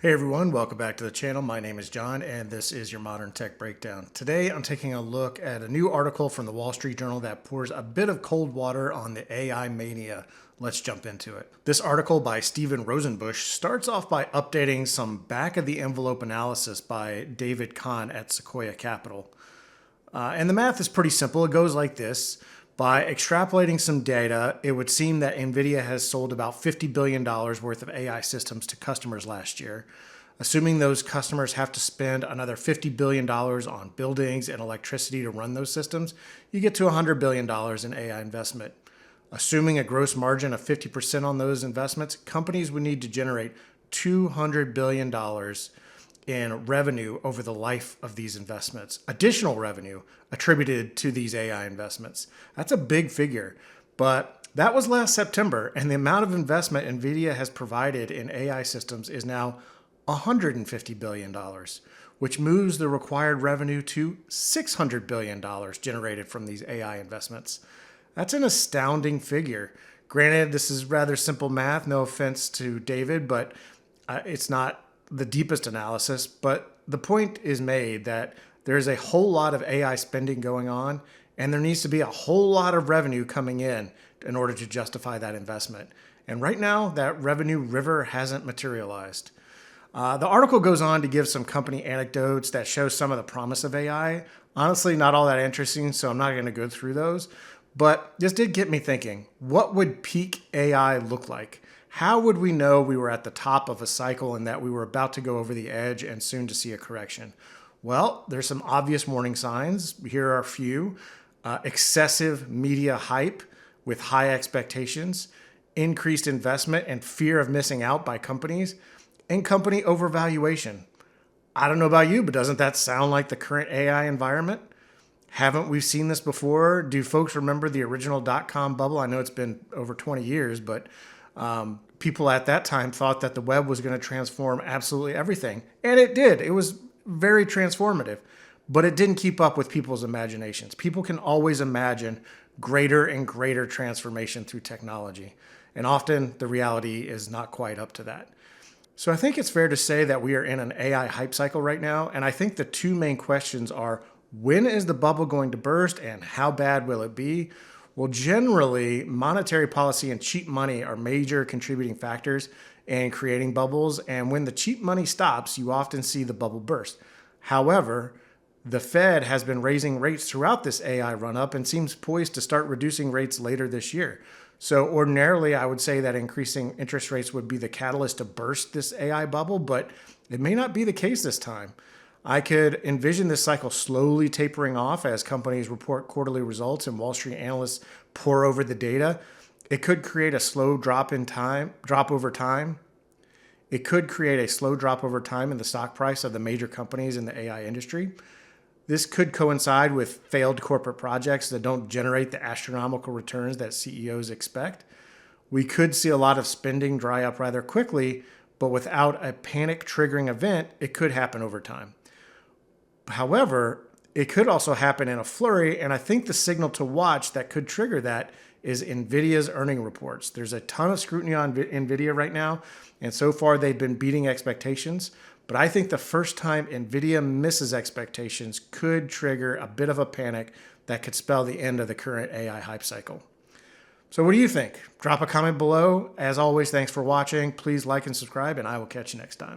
Hey everyone, welcome back to the channel. My name is John and this is your Modern Tech Breakdown. Today I'm taking a look at a new article from the Wall Street Journal that pours a bit of cold water on the AI mania. Let's jump into it. This article by Stephen Rosenbusch starts off by updating some back of the envelope analysis by David Kahn at Sequoia Capital. And the math is pretty simple. It goes like this. By extrapolating some data, it would seem that Nvidia has sold about $50 billion worth of AI systems to customers last year. Assuming those customers have to spend another $50 billion on buildings and electricity to run those systems, you get to $100 billion in AI investment. Assuming a gross margin of 50% on those investments, companies would need to generate $200 billion in revenue over the life of these investments, additional revenue attributed to these AI investments. That's a big figure, but that was last September, and the amount of investment Nvidia has provided in AI systems is now $150 billion, which moves the required revenue to $600 billion generated from these AI investments. That's an astounding figure. Granted, this is rather simple math, no offense to David, but it's not the deepest analysis, but the point is made that there's a whole lot of AI spending going on, and there needs to be a whole lot of revenue coming in order to justify that investment. And right now, that revenue river hasn't materialized. The article goes on to give some company anecdotes that show some of the promise of AI. Honestly, not all that interesting, so I'm not going to go through those. But this did get me thinking, what would peak AI look like? How would we know we were at the top of a cycle and that we were about to go over the edge and soon to see a correction? Well, there's some obvious warning signs. Here are a few. Excessive media hype with high expectations, increased investment and fear of missing out by companies, and company overvaluation. I don't know about you, but doesn't that sound like the current AI environment? Haven't we seen this before? Do folks remember the original .com bubble? I know it's been over 20 years, but people at that time thought that the web was going to transform absolutely everything. And it did. It was very transformative, but it didn't keep up with people's imaginations. People can always imagine greater and greater transformation through technology. And often the reality is not quite up to that. So I think it's fair to say that we are in an AI hype cycle right now. And I think the two main questions are, when is the bubble going to burst and how bad will it be? Well, generally, monetary policy and cheap money are major contributing factors in creating bubbles. And when the cheap money stops, you often see the bubble burst. However, the Fed has been raising rates throughout this AI run-up and seems poised to start reducing rates later this year. So ordinarily, I would say that increasing interest rates would be the catalyst to burst this AI bubble, but it may not be the case this time. I could envision this cycle slowly tapering off as companies report quarterly results and Wall Street analysts pour over the data. It could create a slow drop over time. It could create a slow drop over time in the stock price of the major companies in the AI industry. This could coincide with failed corporate projects that don't generate the astronomical returns that CEOs expect. We could see a lot of spending dry up rather quickly, but without a panic triggering event, it could happen over time. However, it could also happen in a flurry, and I think the signal to watch that could trigger that is Nvidia's earning reports. There's a ton of scrutiny on Nvidia right now, and so far they've been beating expectations. But I think the first time Nvidia misses expectations could trigger a bit of a panic that could spell the end of the current AI hype cycle. So what do you think? Drop a comment below. As always, thanks for watching. Please like and subscribe, and I will catch you next time.